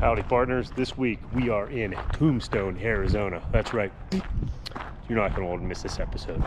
Howdy partners, this week we are in Tombstone, Arizona. That's right, you're not going to want to miss this episode.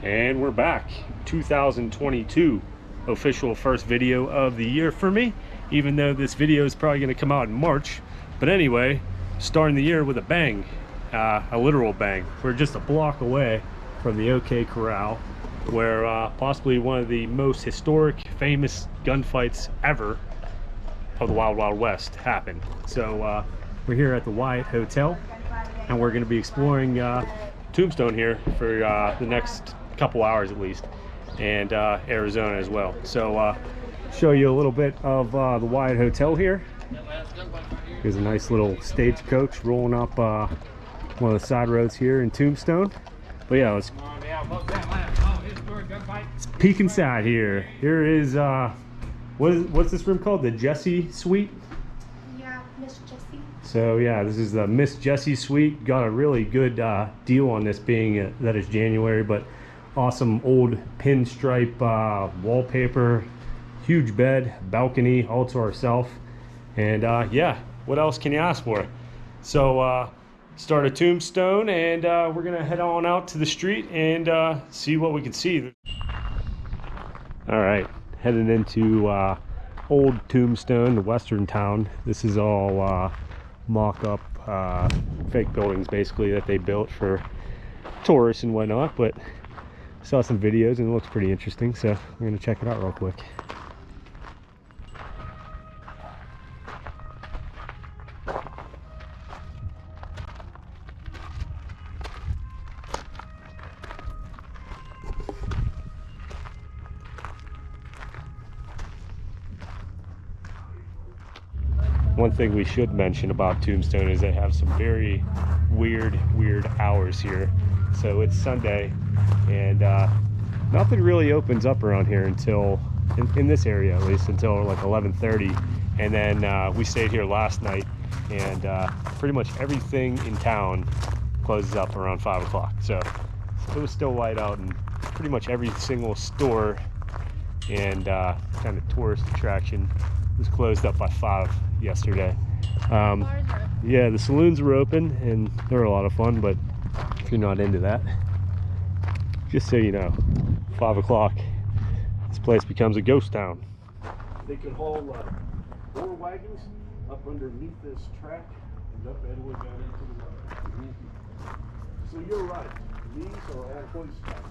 And we're back. 2022 official first video of the year for me, even though this video is probably going to come out in March. But anyway, starting the year with a bang, a literal bang. We're just a block away from the OK Corral, where possibly one of the most historic, famous gunfights ever of the Wild Wild West happened. So we're here at the Wyatt Hotel, and we're going to be exploring Tombstone here for the next couple hours at least, and Arizona as well. So show you a little bit of the Wyatt Hotel here. Here's a nice little stagecoach rolling up one of the side roads here in Tombstone. But yeah, let's peek inside here. Here is what's this room called? The Jessie Suite? Yeah, Miss Jessie. So yeah, this is the Miss Jessie Suite. Got a really good deal on this, being that it's January, but awesome old pinstripe wallpaper, huge bed, balcony all to ourselves, and yeah, what else can you ask for? So start at Tombstone, and we're gonna head on out to the street and see what we can see. All right, heading into old Tombstone, the western town. This is all mock-up fake buildings basically that they built for tourists and whatnot, but saw some videos and it looks pretty interesting, so we're gonna check it out real quick. One thing we should mention about Tombstone is they have some very weird hours here. So it's Sunday, and nothing really opens up around here until, in this area at least, until like 11:30. And then we stayed here last night, and pretty much everything in town closes up around 5 o'clock. So it was still light out, and pretty much every single store and kind of tourist attraction was closed up by 5 yesterday. Yeah, the saloons were open and they were a lot of fun, but if you're not into that, Just so you know, 5 o'clock, this place becomes a ghost town. They can haul 4 wagons up underneath this track and up and way down into the road. So you're right, these are all hoist stacks.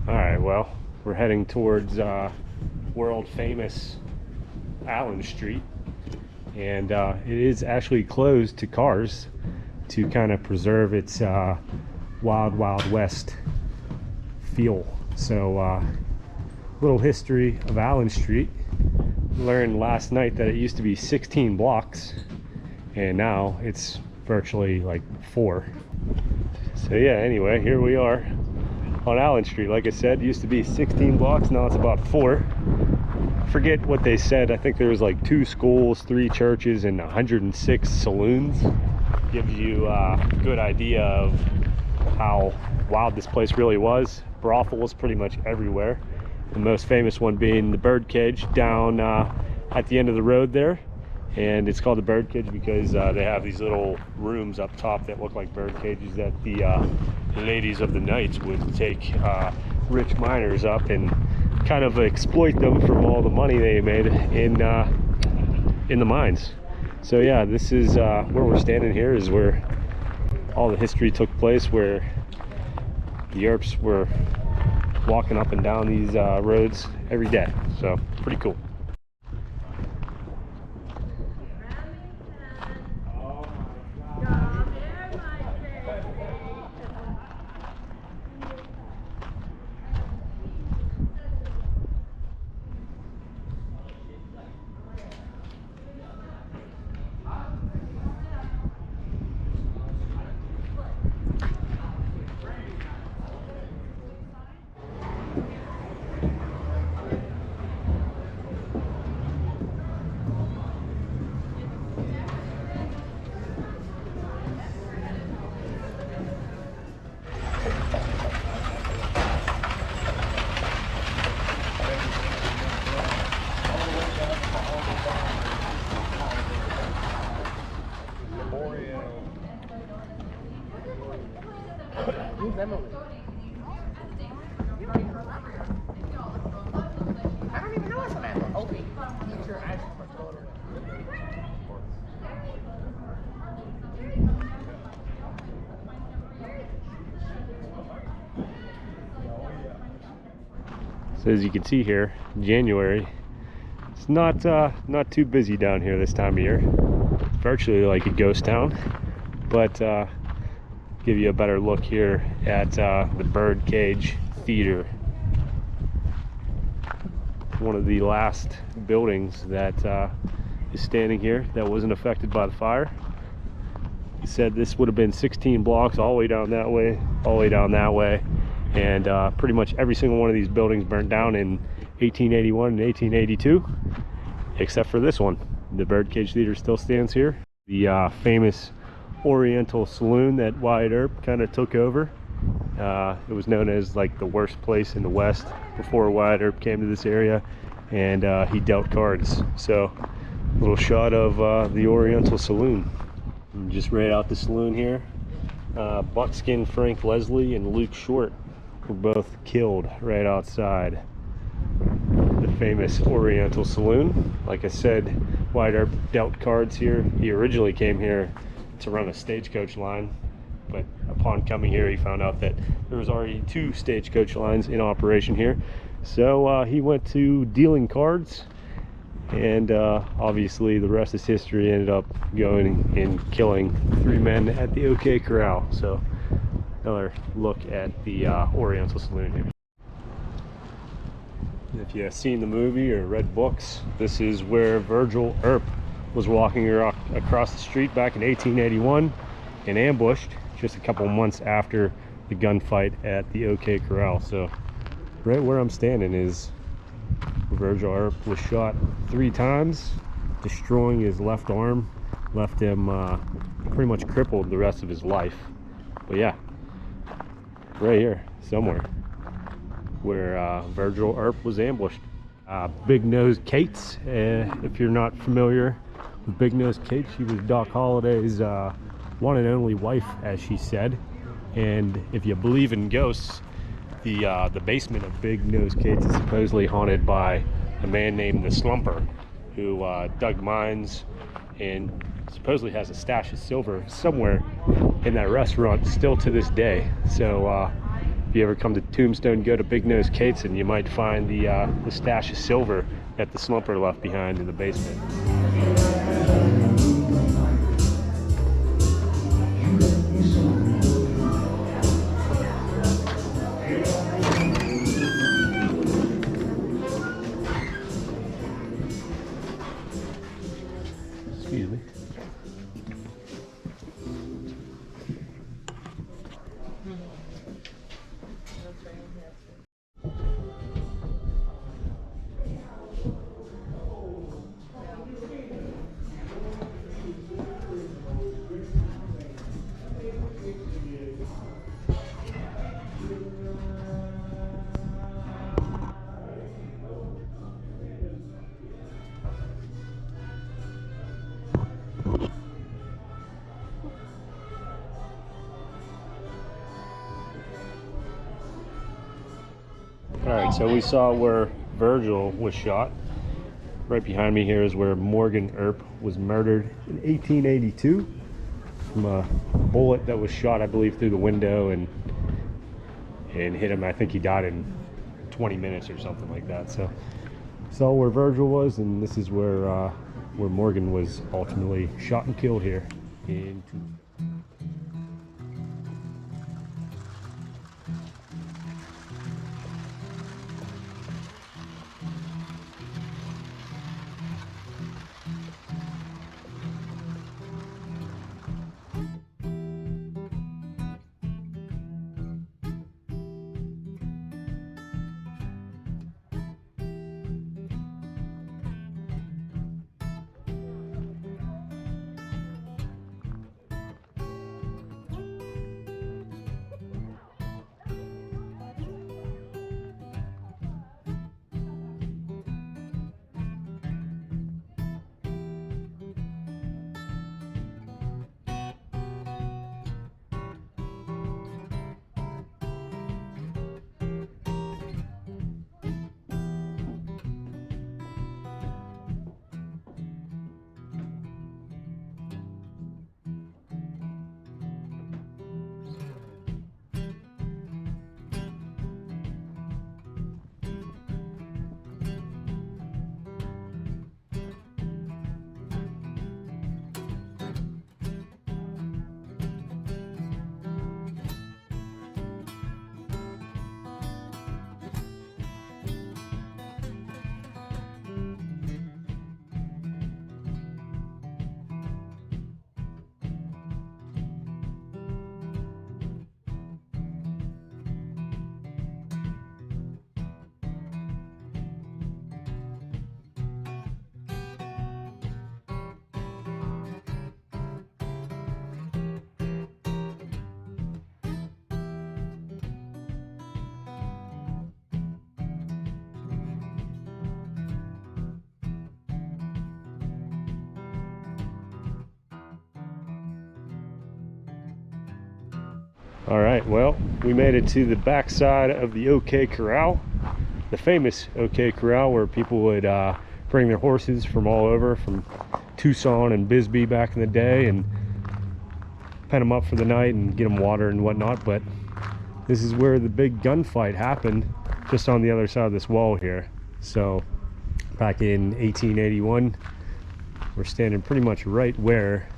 Alright, well, we're heading towards world famous Allen Street, and it is actually closed to cars to kind of preserve its wild west feel. So little history of Allen Street. Learned last night that it used to be 16 blocks and now it's virtually like 4. So yeah, anyway, here we are on Allen Street. Like I said, it used to be 16 blocks, now it's about 4. Forget what they said. I think there was like 2 schools, 3 churches, and 106 saloons. Gives you a good idea of how wild this place really was. Brothels pretty much everywhere. The most famous one being the Birdcage down at the end of the road there. And it's called the Birdcage because they have these little rooms up top that look like bird cages that the ladies of the night would take rich miners up and kind of exploit them from all the money they made in the mines. So yeah, this is where we're standing here, is where all the history took place, where the Earps were walking up and down these roads every day. So pretty cool. Who's Emily? I don't even know what's Samantha. Opie. Teacher, I So as you can see here, January, it's not too busy down here this time of year. It's virtually like a ghost town, but give you a better look here at the Birdcage Theater. One of the last buildings that is standing here that wasn't affected by the fire. He said this would have been 16 blocks all the way down that way, all the way down that way, and pretty much every single one of these buildings burnt down in 1881 and 1882, except for this one. The Birdcage Theater still stands here. The famous Oriental Saloon that Wyatt Earp kind of took over. It was known as like the worst place in the West before Wyatt Earp came to this area, and he dealt cards. So a little shot of the Oriental Saloon. And just right out the saloon here, Buckskin Frank Leslie and Luke Short were both killed right outside the famous Oriental Saloon. Like I said, Wyatt Earp dealt cards here. He originally came here to run a stagecoach line, but upon coming here he found out that there was already 2 stagecoach lines in operation here, so he went to dealing cards, and obviously the rest is history. Ended up going and killing 3 men at the OK Corral. So another look at the Oriental Saloon here. If you've seen the movie or read books, this is where Virgil Earp was walking across the street back in 1881 and ambushed just a couple months after the gunfight at the OK Corral. So right where I'm standing is Virgil Earp was shot 3 times, destroying his left arm, left him pretty much crippled the rest of his life. But yeah, right here somewhere where Virgil Earp was ambushed. Big Nose Kate's. If you're not familiar with Big Nose Kate, she was Doc Holliday's one and only wife, as she said. And if you believe in ghosts, the basement of Big Nose Kate's is supposedly haunted by a man named the Slumper, who dug mines and supposedly has a stash of silver somewhere in that restaurant still to this day. So if you ever come to Tombstone, go to Big Nose Kate's and you might find the stash of silver that the Slumper left behind in the basement. Excuse me. Alright, so we saw where Virgil was shot. Right behind me here is where Morgan Earp was murdered in 1882 from a bullet that was shot, I believe, through the window and hit him. I think he died in 20 minutes or something like that. So saw where Virgil was, and this is where Morgan was ultimately shot and killed here in Tombstone. All right, well, we made it to the backside of the OK Corral, the famous OK Corral, where people would bring their horses from all over, from Tucson and Bisbee back in the day, and pen them up for the night and get them water and whatnot. But this is where the big gunfight happened, just on the other side of this wall here. So back in 1881, we're standing pretty much right where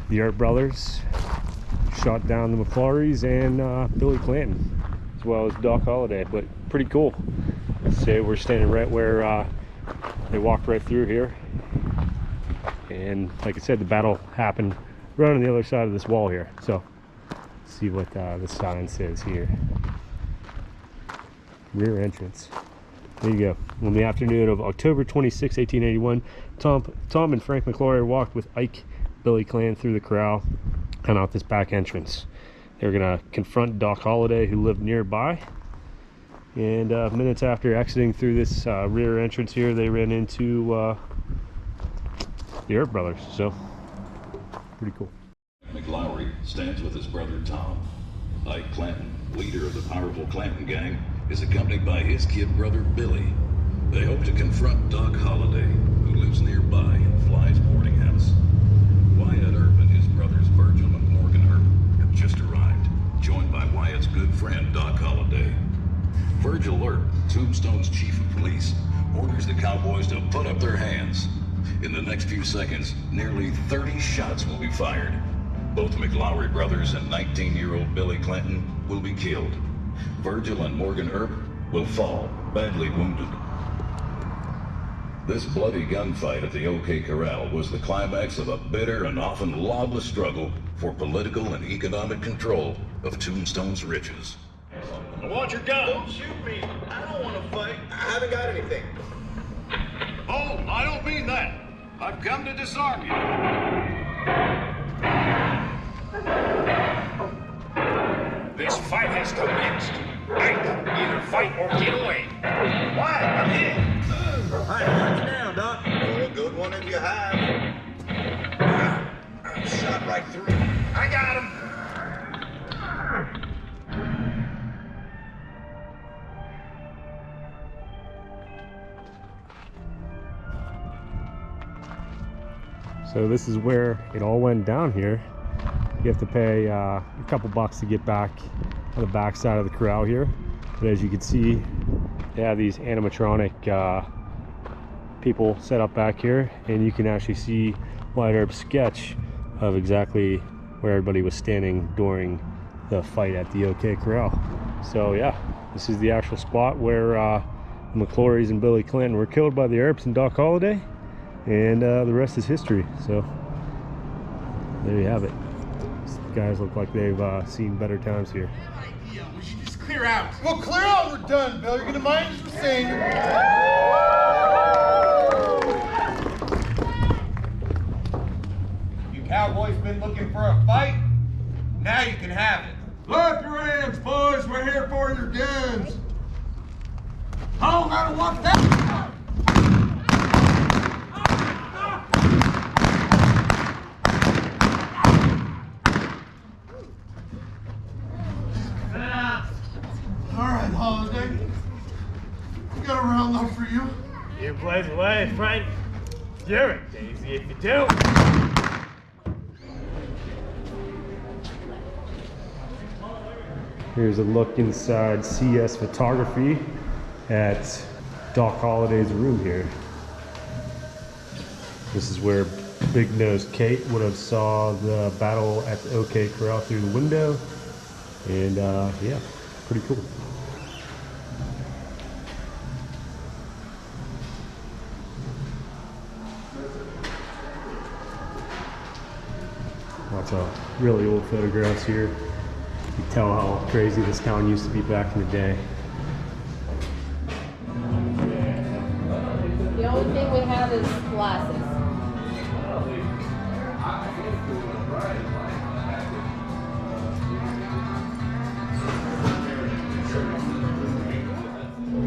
the Earp brothers shot down the McClurys and Billy Clanton, as well as Doc Holliday. But pretty cool. So we're standing right where they walked right through here, and like I said, the battle happened right on the other side of this wall here. So let's see what the sign says here. Rear entrance. There you go. On the afternoon of October 26, 1881, Tom and Frank McClory walked with Ike Billy Clan through the corral and out this back entrance. They were going to confront Doc Holliday, who lived nearby, And minutes after exiting through this rear entrance here, they ran into the Earp brothers. So pretty cool. McLowry stands with his brother Tom. Ike Clanton, leader of the powerful Clanton gang, is accompanied by his kid brother Billy. They hope to confront Doc Holliday, who lives nearby in Fly's boarding house. Wyatt Earp and his brothers Virgil and Morgan Earp have just arrived, joined by Wyatt's good friend Doc Holliday. Virgil Earp, Tombstone's chief of police, orders the cowboys to put up their hands. In the next few seconds, nearly 30 shots will be fired. Both McLowry brothers and 19-year-old Billy Clanton will be killed. Virgil and Morgan Earp will fall, badly wounded. This bloody gunfight at the OK Corral was the climax of a bitter and often lawless struggle for political and economic control of Tombstone's riches. Watch your gun. Don't shoot me. I don't want to fight. I haven't got anything. Oh, I don't mean that. I've come to disarm you. This fight has commenced. Either fight or get away. Why? I'm here. All right, watch down, Doc. Well, a good one if you have. I'm shot right through. I got him. So this is where it all went down here. You have to pay a couple bucks to get back on the back side of the corral here. But as you can see, they have these animatronic people set up back here, and you can actually see Wyatt Earp's sketch of exactly where everybody was standing during the fight at the OK Corral. So yeah, this is the actual spot where the McClorys and Billy Clanton were killed by the Earps and Doc Holliday. And the rest is history. So there you have it. These guys look like they've seen better times here. Yeah, we should just clear out. Well, clear out. We're done, Bill. You're gonna mind us for saying. You cowboys been looking for a fight? Now you can have it. Look your hands, boys. We're here for your guns. I don't gotta want that. All right, Holiday. We got a round up for you. You blaze away, Frank. You're a daisy if you do. Here's a look inside CS Photography at Doc Holliday's room here. This is where Big Nose Kate would have saw the battle at the OK Corral through the window. And yeah, pretty cool. Lots of really old photographs here. You can tell how crazy this town used to be back in the day. The only thing we have is glasses.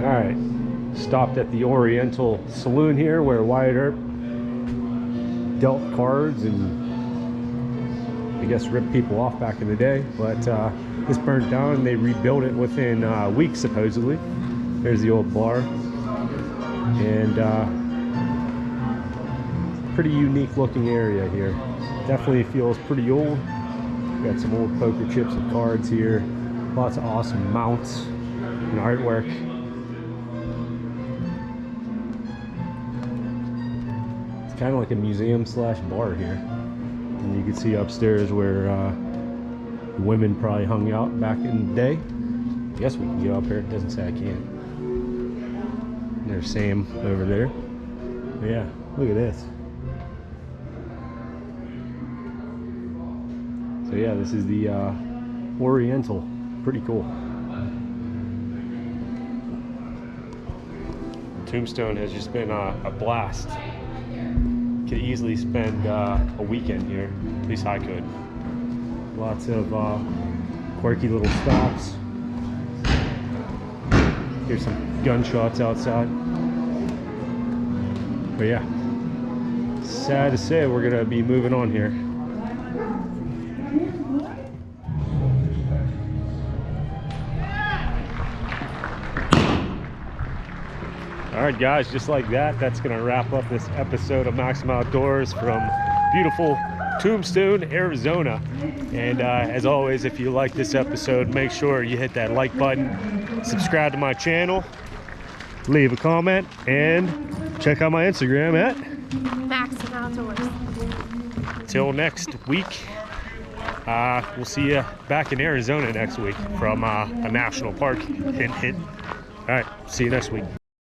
All right, stopped at the Oriental Saloon here where Wyatt Earp dealt cards and I guess ripped people off back in the day, but this burnt down and they rebuilt it within weeks supposedly. There's the old bar, and pretty unique looking area here. Definitely feels pretty old. Got some old poker chips and cards here. Lots of awesome mounts and artwork. It's kind of like a museum slash bar here. And you can see upstairs where women probably hung out back in the day. I guess we can get up here. It doesn't say I can't. There's Sam over there. But yeah, look at this. So yeah, this is the Oriental. Pretty cool. Tombstone has just been a blast. Could easily spend a weekend here. At least I could. Lots of quirky little stops. Here's some gunshots outside. But yeah, sad to say we're gonna be moving on here. All right, guys, just like that, that's gonna wrap up this episode of Maksim Outdoors from beautiful Tombstone, Arizona. And as always, if you like this episode, make sure you hit that like button, subscribe to my channel, leave a comment, and check out my Instagram at Maksim Outdoors. till next week. We'll see you back in Arizona next week from a national park. Hint, hint. All right, see you next week.